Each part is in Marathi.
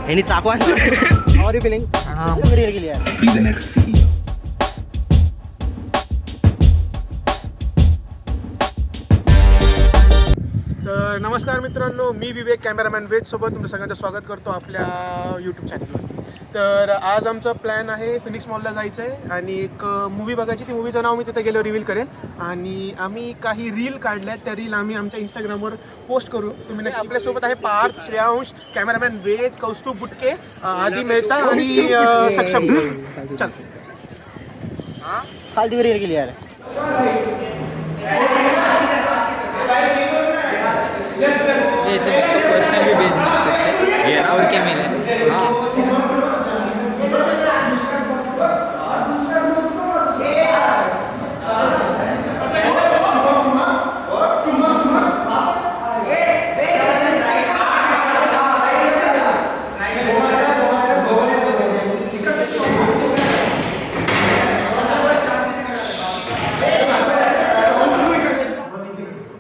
यांनी चाकू आणली फिलिंग गेली यार. तर नमस्कार मित्रांनो, मी विवेक कॅमेरामॅन वेदसोबत तुमचं सगळ्यांचं स्वागत करतो आपल्या यूट्यूब चॅनलवर. तर आज आमचा प्लॅन आहे फिनिक्स मॉलला जायचं आहे आणि एक मूवी बघायची. ती मूवीचं नाव मी तिथे गेलो रिव्हील करेन आणि आम्ही काही रील काढल्या आहेत. त्या रील आम्ही आमच्या इंस्टाग्रामवर पोस्ट करू. तुम्ही आपल्यासोबत आहे पार्थ, श्रेयांश, कॅमेरामॅन वेद, कौस्तुभ बुटके, आदी मेहता आणि सक्षम. चल फालतू रील गेली यार. ये तो पर्सनल भी भेजना फिर से ये और क्या मिले. हाँ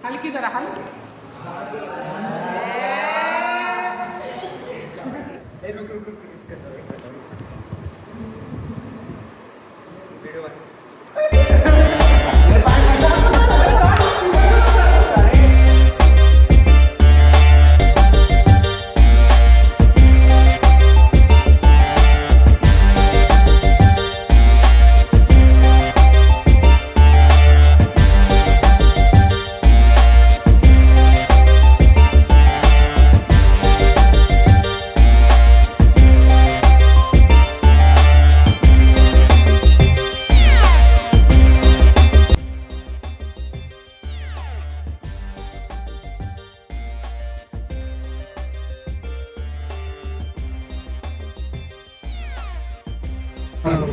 हलकी जरा हलकी.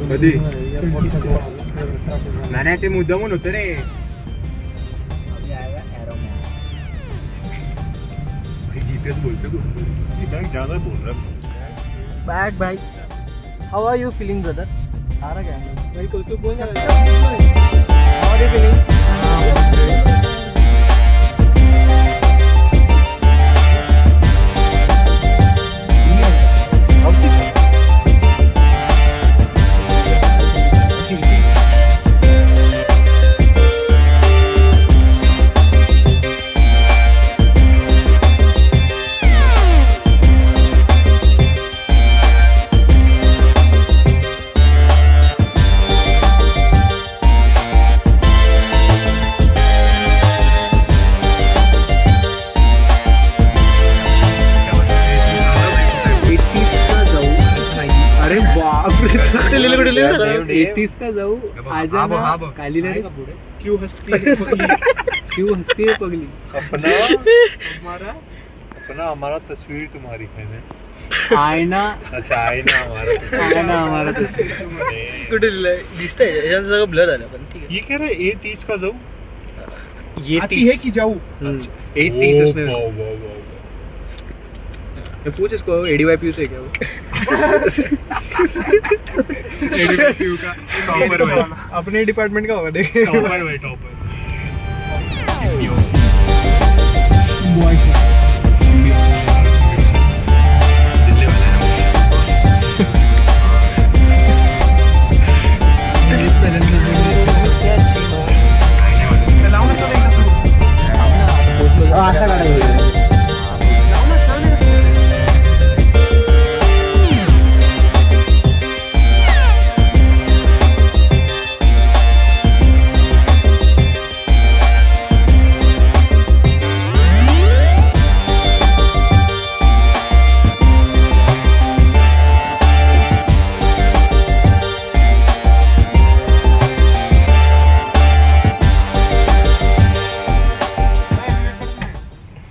कधी नाही ते मुद्दामून होतं रे. जीपीएस बोलतो ज्यादा बोल रहा. Bag bike. How are you feeling brother? आ रहा क्या भाई? तू बोल ना. How are you feeling? अरे बाप, 31 का जाऊ आजा ना कालीला रे. क्यों हंसती है पगली? क्यों हंसती है पगली. अपना हमारा तस्वीर तुम्हारी है. आईना. अच्छा आईना हमारा तस्वीर. कुठे दिसतंय याच्यात सगळं ब्लर झालं पण ठीक ये कह रहे A30 का जाऊ. ये आती है कि जाऊ? ये 30 ओ, इसमें. वाह, वाह, वाह, वाह. पूछ इसको ADYPU से क्या वो. ADYPU का टॉपर भाई. अपने डिपार्टमेंट का होगा देख. टॉपर भाई टॉपर. दिल्ली वाला लावून चालेल का सूर? असा काढायचं. लावून चालेल का सूर?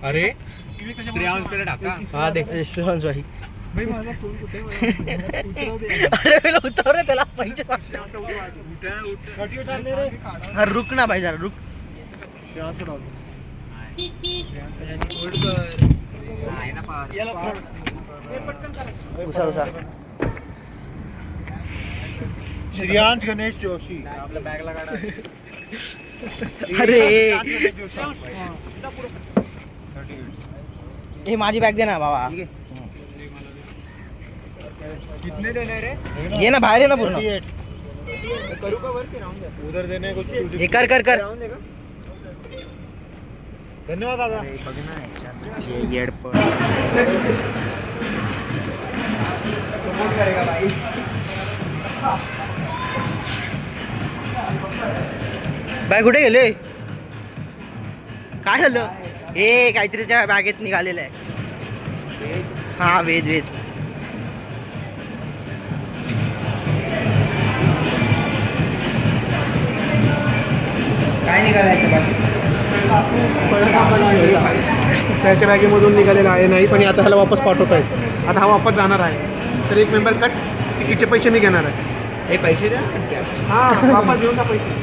अरे श्रेयांशकडे टाका. हाँ देख. श्रेयांश भाई. भाई माझा फोन कुठे आहे? अरे पहिला उतर रे त्याला पाहिजे. अरे रुक ना भाई जरा रुक. उसा उसा. श्रेयांश गणेश जोशी. आपल्या बॅगला काढा. अरे हे माझी बॅग दे ना बाबा. ये ना बाहेर ये ना पूर्ण उधर देने कुछ हे कर कर कर धन्यवाद दादा बाय कुठे गेले काय झालं हे काहीतरीच्या बॅगेत निघालेलं आहे हा वेद वेद काय निघालायचं त्याच्या बॅगेमधून निघालेला आहे नाही पण आता ह्याला वापस पाठवत आहेत आता हा वापस जाणार आहे तर एक मेंबर कट तिकीटचे पैसे मी घेणार आहे हे पैसे द्या हां वापस घेऊन जा पैसे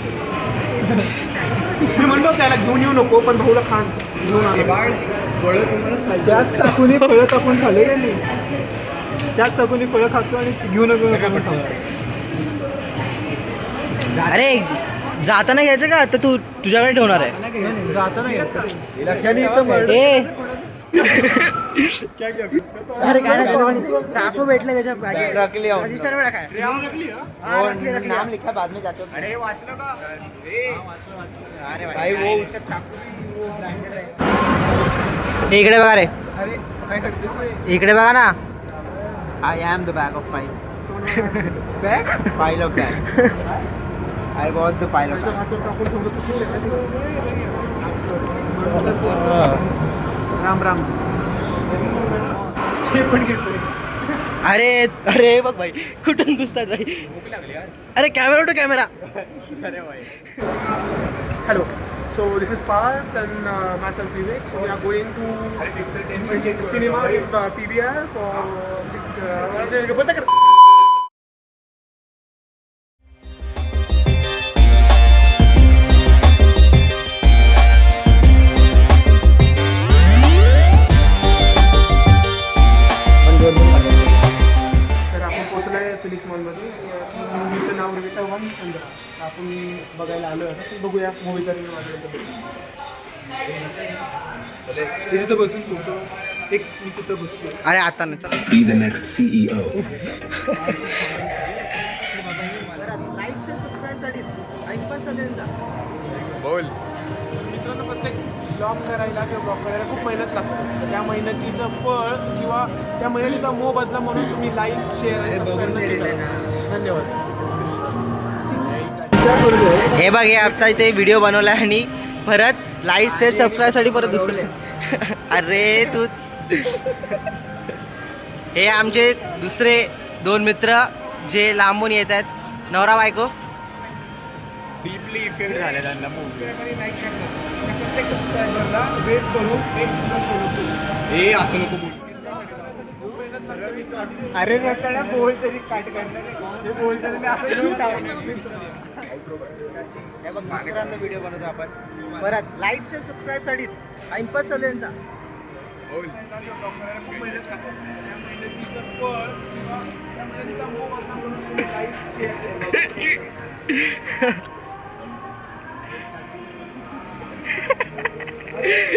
मी म्हणतो त्याला घेऊन येऊ नको पण भाऊला खास घेऊन त्यात टाकून फळं टाकून खाल्ले का नाही त्यात टाकून फळं खातो आणि घेऊन खातो अरे जाताना घ्यायचं का तर तू तुझ्याकडे ठेवणार आहे जाता नाही अरे काय नाही चाकू भेटले त्याच्या नाम लिखा बाद में जातो अरे वाचलं का अरे भाई वो उसका चाकू इकडे बघा रे इकडे बघा ना I am the bag of pile of bag I was the pile of Ram Ram अरे अरे बघ भाई कुठून घुसतात भाई अरे camera to camera Hello. So this is Parth and myself Vivek. So we are going to cinema with PVR for तर आपण पोहोचलोय फिनिक्स मॉलमध्ये मूवीचं नाव रिविटा 115 आपण बघायला आलो आता तर बघूया मूवीचा रिव्ह्यू वगैरे तिथं बसून एक मी तिथं बसतो अरे आता नाही चल Be the next CEO. मित्रांनो प्रत्येक ब्लॉग करायला किंवा ब्लॉग करायला खूप मेहनत लागते तर त्या मेहनतीचं फळ किंवा त्या मेहनतीचा मोबदला म्हणून तुम्ही लाईक शेअर आणि सबस्क्राईब नक्की करा. धन्यवाद. हे बघ हे आता इथे व्हिडिओ बनवला आणि परत लाईक शेअर सबस्क्राईब साठी परत दुसरे अरे तू हे आमचे दुसरे दोन मित्र जे लांबून येत आहेत नवरा बायको डीपली इफेक्ट झाले त्यांना प्रत्येक सबस्क्रायबरला वेट करून एक दिवस सोडतो. हे असं नको बोल अरे त्याला बोल तरी स्टार्ट करणार हे बोल तरी व्हिडिओ बनवतो आपण परत लाईक शेअर सबस्क्राईब साठीच टाइमपास चालू यांचा खूप मेहनत लागते त्या मेहनतीचं फळ किंवा त्या मेहनतीचा मोबदला म्हणून तुम्ही लाईक शेअर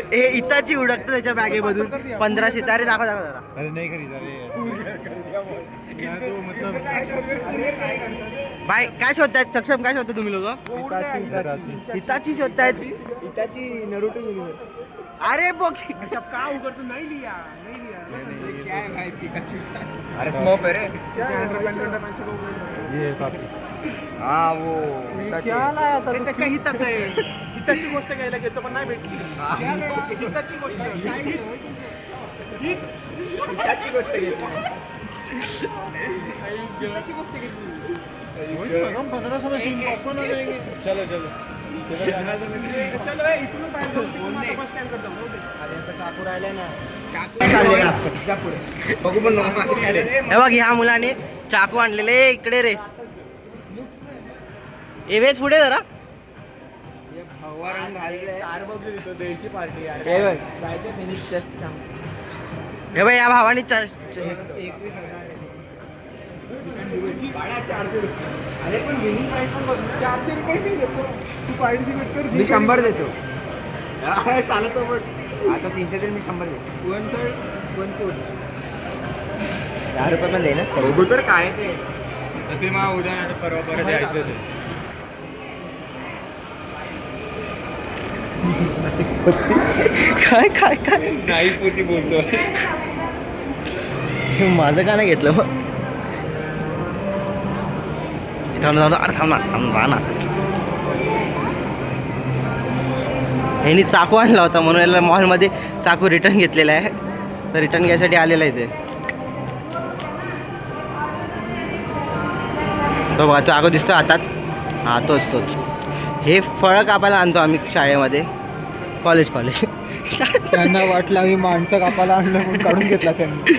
हे इताची उडकतं त्याच्या बॅगेमधून 1500 अरे दाखव दाखव जरा अरे नाही खरीद बाय काय शोधतायत सक्षम काय शोधता तुम्ही लोक हिताची शोधतायत हिताची नरुटो युनिव्हर्स अरे बघ का उघडतो नाही लिया अरे स्मोक आहे रे हा वो त्याच्या हिताचं आहे हिताची गोष्ट घ्यायला गेलो पण नाही भेटली हिताची गोष्ट हिताची गोष्ट घेतली चलो चलो चलो इथून बाहेर बस स्टँड करतो चाकू राहिलाय ना बघू पण हे बघ ह्या मुलाने चाकू आणलेले इकडे रे एवेच पुढे जरा हे बघ या भावाने मी 100 देतो चालतो पण आता 300 मी 100 देतो 1/3 1/4 10 रुपये पण दे ना बघू तर काय ते तसे मग उद्या नाही तर परवा परत यायचं ते काय काय काय नाही पोती बोलतो माझं का नाही घेतलं मग थांब अरे थांब ना ह्यांनी चाकू आणला होता म्हणून याला मॉलमध्ये चाकू रिटर्न घेतलेला आहे तर रिटर्न घ्यायसाठी आलेला आहे ते तो बघा चाकू दिसतो हातात हा तोच हे फळं कापायला आणतो आम्ही शाळेमध्ये कॉलेज त्यांना वाटलं आम्ही माणसं कापायला आणलं म्हणून काढून घेतला त्यांनी.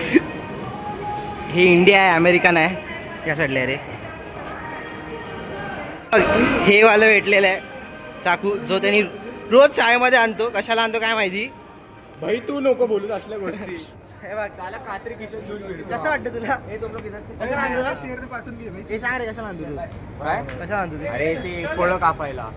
हे इंडिया आहे अमेरिकन आहे या साईडला आहे रे हे वाला भेटलेलं आहे चाकू जो त्यांनी रोज शाळेमध्ये आणतो कशाला आणतो काय माहिती भाई तू नको बोलूच असल्या गोष्टी हे बघ त्याला कात्री किशोर घेऊन गेली कसं वाटतं तुला कशाला आणतो ना? पाठवून घे हे सांग रे कशाला आणतो तू काय कशाला आणतो ते अरे ते फळं कापायला